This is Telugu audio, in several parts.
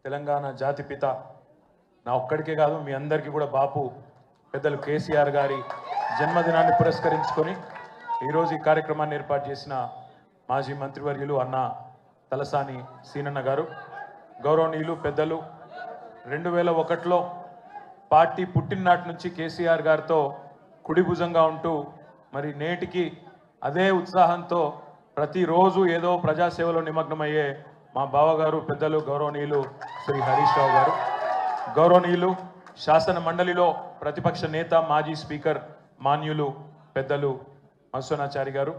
తెలంగాణ జాతిపిత నా ఒక్కడికే కాదు మీ అందరికీ కూడా బాపు పెద్దలు కేసీఆర్ గారి జన్మదినాన్ని పురస్కరించుకొని ఈరోజు ఈ కార్యక్రమాన్ని ఏర్పాటు చేసిన మాజీ మంత్రివర్యులు అన్న తలసాని సీనన్న గారు, గౌరవనీయులు పెద్దలు 2001లో పార్టీ పుట్టిననాటి నుంచి కేసీఆర్ గారితో కుడిభుజంగా ఉంటూ మరి నేటికి అదే ఉత్సాహంతో ప్రతిరోజు ఏదో ప్రజాసేవలో నిమగ్నమయ్యే మా బావగారు పెద్దలు గౌరవనీయులు శ్రీ హరీష్ రావు గారు, గౌరవనీయులు శాసన మండలిలో ప్రతిపక్ష నేత మాజీ స్పీకర్ మాన్యులు పెద్దలు మత్స్వనాచారి గారు,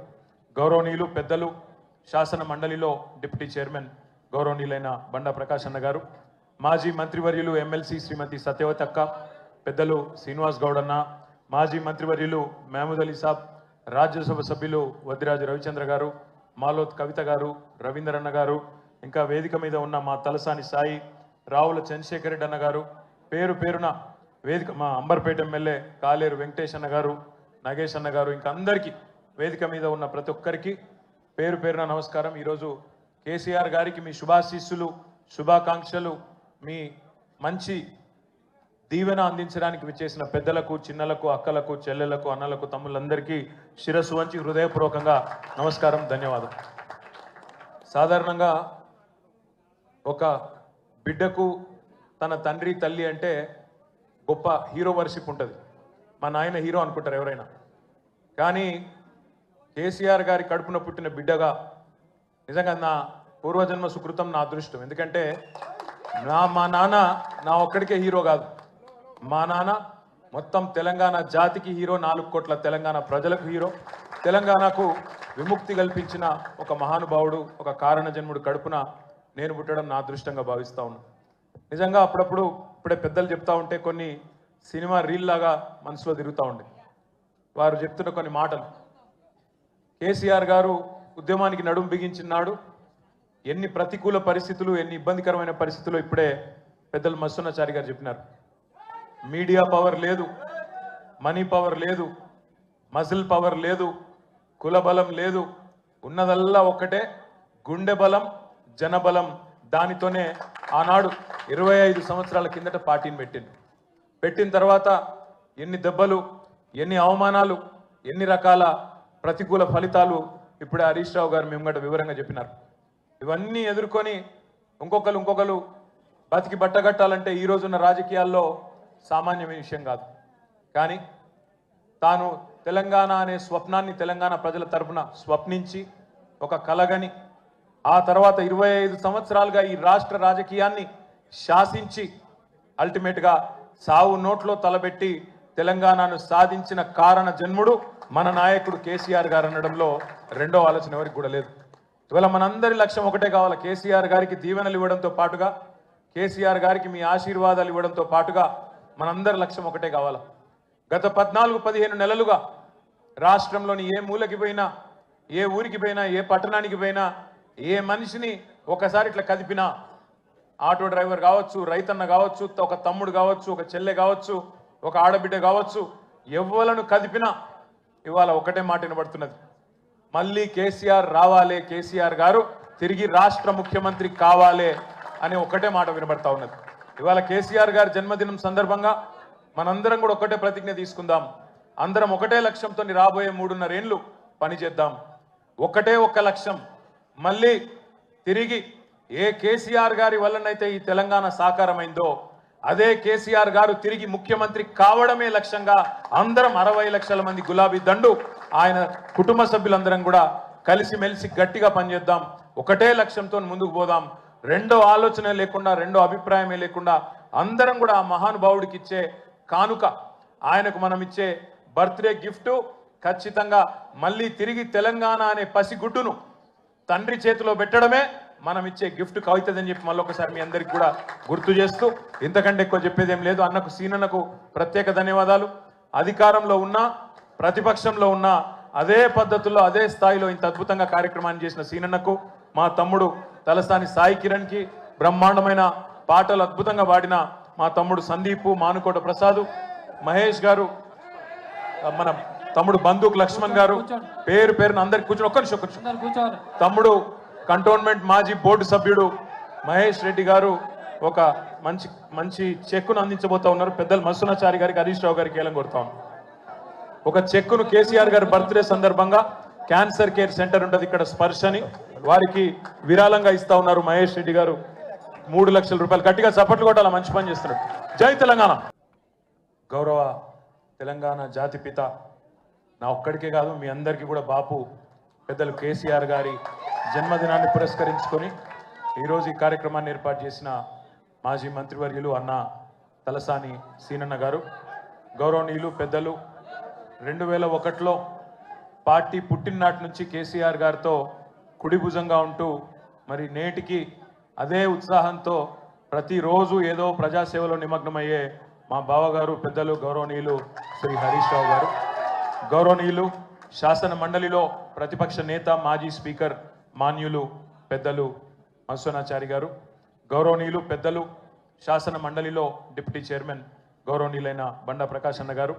గౌరవనీయులు పెద్దలు శాసన మండలిలో డిప్యూటీ చైర్మన్ గౌరవనీయులైన బండా ప్రకాష్ అన్న గారు, మాజీ మంత్రివర్యులు ఎమ్మెల్సీ శ్రీమతి సత్యవతి అక్క, పెద్దలు శ్రీనివాస్ గౌడ్ అన్న, మాజీ మంత్రివర్యులు మహమూద్ అలీ సాబ్, రాజ్యసభ సభ్యులు వద్దిరాజు రవిచంద్ర గారు, మాలోత్ కవిత గారు, రవీందర్ గారు, ఇంకా వేదిక మీద ఉన్న మా తలసాని సాయి, రావుల చంద్రశేఖర్ రెడ్డి అన్న గారు, పేరు పేరున వేదిక మా అంబర్పేట ఎమ్మెల్యే కాలేరు వెంకటేష్ అన్న గారు, నాగేష్ అన్న గారు, ఇంకా అందరికీ వేదిక మీద ఉన్న ప్రతి ఒక్కరికి పేరు పేరున నమస్కారం. ఈరోజు కేసీఆర్ గారికి మీ శుభాశీస్సులు, శుభాకాంక్షలు, మీ మంచి దీవెన అందించడానికి విచ్చేసిన పెద్దలకు, చిన్నలకు, అక్కలకు, చెల్లెలకు, అన్నలకు, తమ్ముళ్ళందరికీ శిరస్సు వంచి హృదయపూర్వకంగా నమస్కారం, ధన్యవాదం. సాధారణంగా ఒక బిడ్డకు తన తండ్రి తల్లి అంటే గొప్ప హీరో వర్షిప్ ఉంటుంది. మా నాయన హీరో అనుకుంటారు ఎవరైనా, కానీ కేసీఆర్ గారి కడుపున పుట్టిన బిడ్డగా నిజంగా నా పూర్వజన్మ సుకృతం, నా అదృష్టం. ఎందుకంటే మా నాన్న నా ఒక్కడికే హీరో కాదు, మా నాన్న మొత్తం తెలంగాణ జాతికి హీరో, 4 కోట్ల తెలంగాణ ప్రజలకు హీరో, తెలంగాణకు విముక్తి కల్పించిన ఒక మహానుభావుడు, ఒక కారణ జన్ముడు కడుపున నేను పుట్టడం నా అదృష్టంగా భావిస్తూ ఉన్నాను. నిజంగా అప్పుడప్పుడు ఇప్పుడే పెద్దలు చెప్తా ఉంటే కొన్ని సినిమా రీల్ లాగా మనసులో తిరుగుతూ ఉండే. వారు చెప్తున్న కొన్ని మాటలు, కేసీఆర్ గారు ఉద్యమానికి నడుం బిగించినాడు, ఎన్ని ప్రతికూల పరిస్థితులు, ఎన్ని ఇబ్బందికరమైన పరిస్థితులు ఇప్పుడే పెద్దలు మత్స్వనాచారి గారు చెప్పినారు. మీడియా పవర్ లేదు, మనీ పవర్ లేదు, మజిల్ పవర్ లేదు, కుల బలం లేదు, ఉన్నదల్లా ఒక్కటే గుండె బలం, జనబలం. దానితోనే ఆనాడు 25 సంవత్సరాల కిందట పార్టీని పెట్టిన తర్వాత ఎన్ని దెబ్బలు, ఎన్ని అవమానాలు, ఎన్ని రకాల ప్రతికూల ఫలితాలు ఇప్పుడే హరీష్ రావు గారు మేము వివరంగా చెప్పినారు. ఇవన్నీ ఎదుర్కొని ఇంకొకరు బతికి బట్టగట్టాలంటే ఈ రోజున్న రాజకీయాల్లో సామాన్యమైన విషయం కాదు. కానీ తాను తెలంగాణ అనే స్వప్నాన్ని తెలంగాణ ప్రజల తరఫున స్వప్నించి ఒక కలగని, ఆ తర్వాత 25 సంవత్సరాలుగా ఈ రాష్ట్ర రాజకీయాన్ని శాసించి అల్టిమేట్గా సావు నోట్లో తలబెట్టి తెలంగాణను సాధించిన కారణ జన్ముడు మన నాయకుడు కేసీఆర్ గారు అనడంలో రెండో ఆలోచన ఎవరికి కూడా లేదు. ఇవాళ మనందరి లక్ష్యం ఒకటే కావాలి, కేసీఆర్ గారికి దీవెనలు ఇవ్వడంతో పాటుగా, కేసీఆర్ గారికి మీ ఆశీర్వాదాలు ఇవ్వడంతో పాటుగా మనందరి లక్ష్యం ఒకటే కావాలి. గత 14-15 నెలలుగా రాష్ట్రంలోని ఏ మూలకి పోయినా, ఏ ఊరికి పోయినా, ఏ పట్టణానికి పోయినా, ఏ మనిషిని ఒకసారి ఇట్లా కదిపినా, ఆటో డ్రైవర్ కావచ్చు, రైతన్న కావచ్చు, ఒక తమ్ముడు కావచ్చు, ఒక చెల్లె కావచ్చు, ఒక ఆడబిడ్డ కావచ్చు, ఎవ్వలను కదిపినా ఇవాళ ఒకటే మాట వినబడుతున్నది, మళ్ళీ కేసీఆర్ రావాలే, కేసీఆర్ గారు తిరిగి రాష్ట్ర ముఖ్యమంత్రి కావాలే అని ఒకటే మాట వినబడతా ఉన్నది. ఇవాళ కేసీఆర్ గారి జన్మదినం సందర్భంగా మనందరం కూడా ఒకటే ప్రతిజ్ఞ తీసుకుందాం. అందరం ఒకటే లక్ష్యంతో రాబోయే 3.5 ఏళ్ళు పనిచేద్దాం. ఒక్క లక్ష్యం, మళ్ళీ తిరిగి ఏ కేసీఆర్ గారి వల్లనైతే ఈ తెలంగాణ సాకారమైందో అదే కేసీఆర్ గారు తిరిగి ముఖ్యమంత్రి కావడమే లక్ష్యంగా అందరం 60 లక్షల మంది గులాబీ దండు ఆయన కుటుంబ సభ్యులందరం కూడా కలిసిమెలిసి గట్టిగా పనిచేద్దాం. ఒకటే లక్ష్యంతో ముందుకు పోదాం. రెండో ఆలోచన లేకుండా, రెండో అభిప్రాయమే లేకుండా అందరం కూడా ఆ మహానుభావుడికి ఇచ్చే కానుక, ఆయనకు మనం ఇచ్చే బర్త్డే గిఫ్ట్ ఖచ్చితంగా మళ్ళీ తిరిగి తెలంగాణ అనే పసిగుడ్డును తండ్రి చేతిలో పెట్టడమే మనం ఇచ్చే గిఫ్ట్ అవుతుందని చెప్పి మళ్ళొకసారి మీ అందరికి కూడా గుర్తు చేస్తూ, ఇంతకంటే ఎక్కువ చెప్పేది ఏం లేదు. అన్నకు, సీనన్నకు ప్రత్యేక ధన్యవాదాలు. అధికారంలో ఉన్నా, ప్రతిపక్షంలో ఉన్నా అదే పద్ధతుల్లో, అదే స్థాయిలో ఇంత అద్భుతంగా కార్యక్రమాన్ని చేసిన సీనన్నకు, మా తమ్ముడు తలసాని సాయి కిరణ్కి, బ్రహ్మాండమైన పాటలు అద్భుతంగా పాడిన మా తమ్ముడు సందీపు, మానుకోట ప్రసాద్, మహేష్ గారు, మన తమ్ముడు బందూక్ లక్ష్మణ్ గారు, పేరు పేరున అందరికి కూర్చొని ఒక్క నిమిషం, తమ్ముడు కంటోన్మెంట్ మాజీ బోర్డు సభ్యుడు మహేష్ రెడ్డి గారు, ఒక మంచి మంచి చెక్కును అందించబోతా ఉన్నారు. పెద్దలు మత్స్యనాచారి గారికి, హరీష్ రావు గారికి ఏలం కొడతా ఉన్నాం. ఒక చెక్కును కేసీఆర్ గారి బర్త్డే సందర్భంగా క్యాన్సర్ కేర్ సెంటర్ ఉంటుంది ఇక్కడ స్పర్శని, వారికి విరాళంగా ఇస్తా ఉన్నారు మహేష్ రెడ్డి గారు 3 లక్షల రూపాయలు. గట్టిగా చప్పట్లు కొట్టాల, మంచి పని చేస్తున్నారు. జై తెలంగాణ. గౌరవ తెలంగాణ జాతిపిత నా ఒక్కడికే కాదు మీ అందరికీ కూడా బాపు పెద్దలు కేసీఆర్ గారి జన్మదినాన్ని పురస్కరించుకొని ఈరోజు ఈ కార్యక్రమాన్ని ఏర్పాటు చేసిన మాజీ మంత్రివర్యులు అన్న తలసాని సీనన్న గారు, గౌరవనీయులు పెద్దలు 2001లో పార్టీ పుట్టిననాటి నుంచి కేసీఆర్ గారితో కుడి భుజంగా ఉంటూ మరి నేటికి అదే ఉత్సాహంతో ప్రతిరోజు ఏదో ప్రజాసేవలో నిమగ్నమయ్యే మా బావగారు పెద్దలు గౌరవనీయులు శ్రీ హరీష్ రావు గారు, గౌరవనీయులు శాసన మండలిలో ప్రతిపక్ష నేత మాజీ స్పీకర్ మాన్యులు పెద్దలు మత్స్యనాచారి గారు, గౌరవనీయులు పెద్దలు శాసన మండలిలో డిప్యూటీ చైర్మన్ గౌరవనీయులైన బండా ప్రకాష్ అన్న గారు,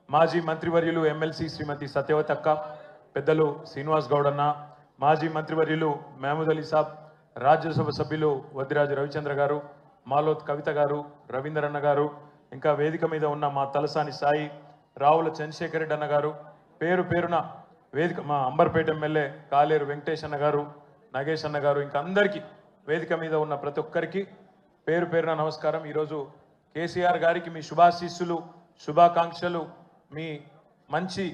మాజీ మంత్రివర్యులు ఎమ్మెల్సీ శ్రీమతి సత్యవతి అక్క, పెద్దలు శ్రీనివాస్ గౌడన్న, మాజీ మంత్రివర్యులు మహమూద్ అలీ సాబ్, రాజ్యసభ సభ్యులు వద్దిరాజు రవిచంద్ర గారు, మాలోత్ కవిత గారు, రవీందర్ అన్న గారు, ఇంకా వేదిక మీద ఉన్న మా తలసాని సాయి, రావుల చంద్రశేఖర్ రెడ్డి అన్న గారు, పేరు పేరున వేదిక మా అంబర్పేట ఎమ్మెల్యే కాలేరు వెంకటేష్ అన్న గారు, నాగేష్ అన్న గారు, ఇంకా అందరికీ వేదిక మీద ఉన్న ప్రతి ఒక్కరికి పేరు పేరున నమస్కారం. ఈరోజు కేసీఆర్ గారికి మీ శుభాశీస్సులు, శుభాకాంక్షలు, మీ మంచి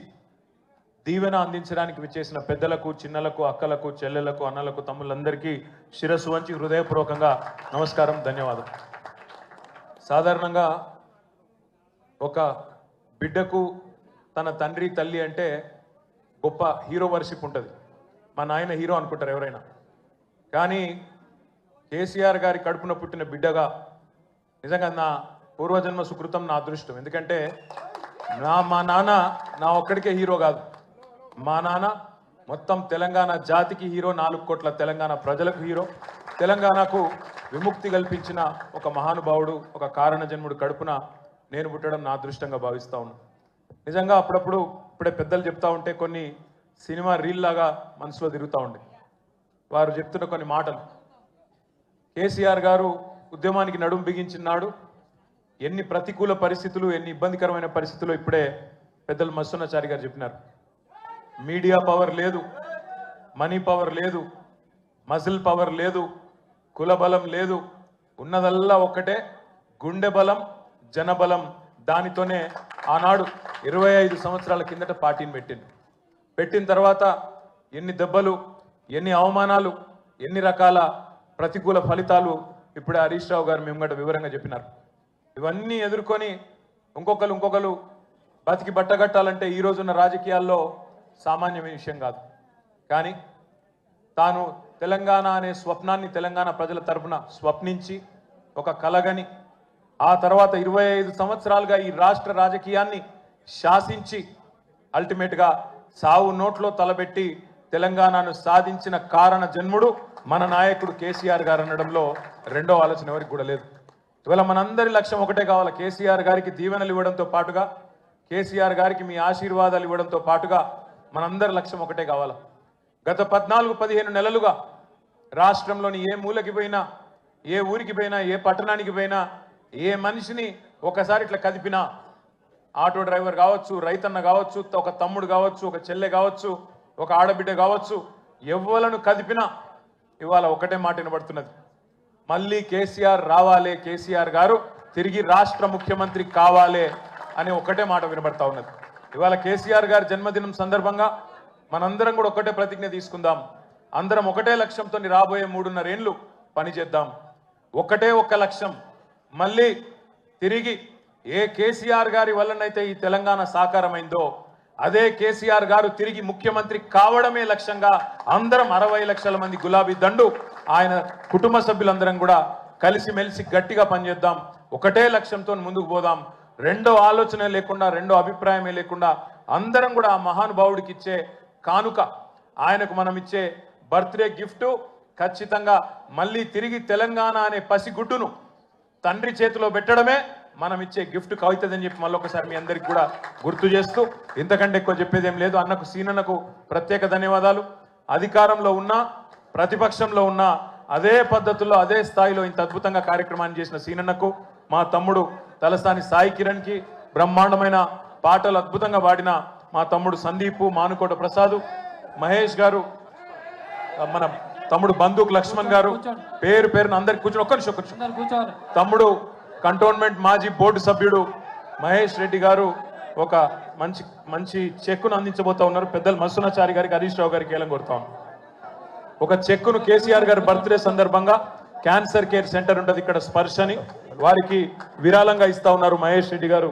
దీవెన అందించడానికి విచ్చేసిన పెద్దలకు, చిన్నలకు, అక్కలకు, చెల్లెలకు, అన్నలకు, తమ్ముళ్ళందరికీ శిరస్సు వంచి హృదయపూర్వకంగా నమస్కారం, ధన్యవాదాలు. సాధారణంగా ఒక బిడ్డకు తన తండ్రి తల్లి అంటే గొప్ప హీరో వర్షిప్ ఉంటుంది. మా నాయన హీరో అనుకుంటారు ఎవరైనా, కానీ కేసీఆర్ గారి కడుపున పుట్టిన బిడ్డగా నిజంగా నా పూర్వజన్మ సుకృతం, నా అదృష్టం. ఎందుకంటే మా నాన్న నా ఒక్కడికే హీరో కాదు, మా నాన్న మొత్తం తెలంగాణ జాతికి హీరో, 4 కోట్ల తెలంగాణ ప్రజలకు హీరో, తెలంగాణకు విముక్తి కల్పించిన ఒక మహానుభావుడు, ఒక కారణ జన్ముడు కడుపున నేను పుట్టడం నా అదృష్టంగా భావిస్తూ ఉన్నాను. నిజంగా అప్పుడప్పుడు ఇప్పుడే పెద్దలు చెప్తా ఉంటే కొన్ని సినిమా రీల్ లాగా మనసులో తిరుగుతూ ఉండే. వారు చెప్తున్న కొన్ని మాటలు, కేసీఆర్ గారు ఉద్యమానికి నడుం బిగించినాడు, ఎన్ని ప్రతికూల పరిస్థితులు, ఎన్ని ఇబ్బందికరమైన పరిస్థితులు ఇప్పుడే పెద్దలు మత్స్యనాచారి గారు చెప్పినారు. మీడియా పవర్ లేదు, మనీ పవర్ లేదు, మజిల్ పవర్ లేదు, కుల బలం లేదు, ఉన్నదల్లా ఒక్కటే గుండె బలం, జనబలం. దానితోనే ఆనాడు 25 సంవత్సరాల కిందట పార్టీని పెట్టిన తర్వాత ఎన్ని దెబ్బలు, ఎన్ని అవమానాలు, ఎన్ని రకాల ప్రతికూల ఫలితాలు ఇప్పుడే హరీష్ రావు గారు మేము గంట వివరంగా చెప్పినారు. ఇవన్నీ ఎదుర్కొని ఇంకొకరు బతికి బట్టగట్టాలంటే ఈ రోజున్న రాజకీయాల్లో సామాన్యమైన విషయం కాదు. కానీ తాను తెలంగాణ అనే స్వప్నాన్ని తెలంగాణ ప్రజల తరపున స్వప్నించి ఒక కలగని, ఆ తర్వాత 25 సంవత్సరాలుగా ఈ రాష్ట్ర రాజకీయాన్ని శాసించి అల్టిమేట్గా సావు నోట్లో తలబెట్టి తెలంగాణను సాధించిన కారణ జన్ముడు మన నాయకుడు కేసీఆర్ గారు అనడంలో రెండో ఆలోచన ఎవరికి కూడా లేదు. ఇవాళ మనందరి లక్ష్యం ఒకటే కావాలి, కేసీఆర్ గారికి దీవెనలు ఇవ్వడంతో పాటుగా, కేసీఆర్ గారికి మీ ఆశీర్వాదాలు ఇవ్వడంతో పాటుగా మనందరి లక్ష్యం ఒకటే కావాలి. గత 14-15 నెలలుగా రాష్ట్రంలోని ఏ మూలకి పోయినా, ఏ ఊరికి పోయినా, ఏ పట్టణానికి పోయినా, ఏ మనిషిని ఒకసారి ఇట్లా కదిపినా, ఆటో డ్రైవర్ కావచ్చు, రైతన్న కావచ్చు, ఒక తమ్ముడు కావచ్చు, ఒక చెల్లె కావచ్చు, ఒక ఆడబిడ్డ కావచ్చు, ఎవ్వలను కదిపినా ఇవాళ ఒకటే మాట వినబడుతున్నది, మళ్ళీ కేసీఆర్ రావాలే, కేసీఆర్ గారు తిరిగి రాష్ట్ర ముఖ్యమంత్రి కావాలే అని ఒకటే మాట వినబడతా ఉన్నది. ఇవాళ కేసీఆర్ గారి జన్మదినం సందర్భంగా మనందరం కూడా ఒకటే ప్రతిజ్ఞ తీసుకుందాం. అందరం ఒకటే లక్ష్యంతో రాబోయే 3.5 ఏళ్ళు పనిచేద్దాం. ఒకటే ఒక్క లక్ష్యం, మళ్ళీ తిరిగి ఏ కేసీఆర్ గారి వల్లనైతే ఈ తెలంగాణ సాకారమైందో అదే కేసీఆర్ గారు తిరిగి ముఖ్యమంత్రి కావడమే లక్ష్యంగా అందరం 60 లక్షల మంది గులాబీ దండు ఆయన కుటుంబ సభ్యులందరం కూడా కలిసిమెలిసి గట్టిగా పనిచేద్దాం. ఒకటే లక్ష్యంతో ముందుకు పోదాం. రెండో ఆలోచన లేకుండా, రెండో అభిప్రాయమే లేకుండా అందరం కూడా ఆ మహానుభావుడికి ఇచ్చే కానుక, ఆయనకు మనం ఇచ్చే బర్త్డే గిఫ్ట్ ఖచ్చితంగా మళ్ళీ తిరిగి తెలంగాణ అనే పసిగుడ్డును తండ్రి చేతిలో పెట్టడమే మనం ఇచ్చే గిఫ్ట్ అవుతుందని చెప్పి మళ్ళొకసారి మీ అందరికి కూడా గుర్తు చేస్తూ, ఇంతకంటే ఎక్కువ చెప్పేదేం లేదు. అన్నకు సీనన్నకు ప్రత్యేక ధన్యవాదాలు. అధికారంలో ఉన్నా, ప్రతిపక్షంలో ఉన్నా అదే పద్ధతుల్లో అదే స్థాయిలో ఇంత అద్భుతంగా కార్యక్రమాన్ని చేసిన సీనన్నకు, మా తమ్ముడు తలసాని సాయి కిరణ్కి, బ్రహ్మాండమైన పాటలు అద్భుతంగా పాడిన మా తమ్ముడు సందీపు, మానుకోట ప్రసాద్, మహేష్ గారు, మన తమ్ముడు బందూక్ లక్ష్మణ్ గారు, పేరు పేరున అందరికి కూర్చొని ఒక్క నిమిషం తమ్ముడు కంటోన్మెంట్ మాజీ బోర్డు సభ్యుడు మహేష్ రెడ్డి గారు ఒక మంచి మంచి చెక్కును అందించబోతా ఉన్నారు. పెద్దలు మసునాచారి గారికి, హరీష్ రావు గారికి ఏలం కొడతాం. ఒక చెక్కును కేసీఆర్ గారి బర్త్డే సందర్భంగా క్యాన్సర్ కేర్ సెంటర్ ఉంటుంది ఇక్కడ స్పర్శని, వారికి విరాళంగా ఇస్తా ఉన్నారు మహేష్ రెడ్డి గారు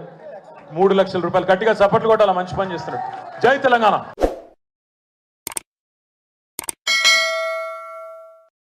3 లక్షల రూపాయలు. గట్టిగా చప్పట్లు కొట్టాల, మంచి పని చేస్తున్నారు. జై తెలంగాణ.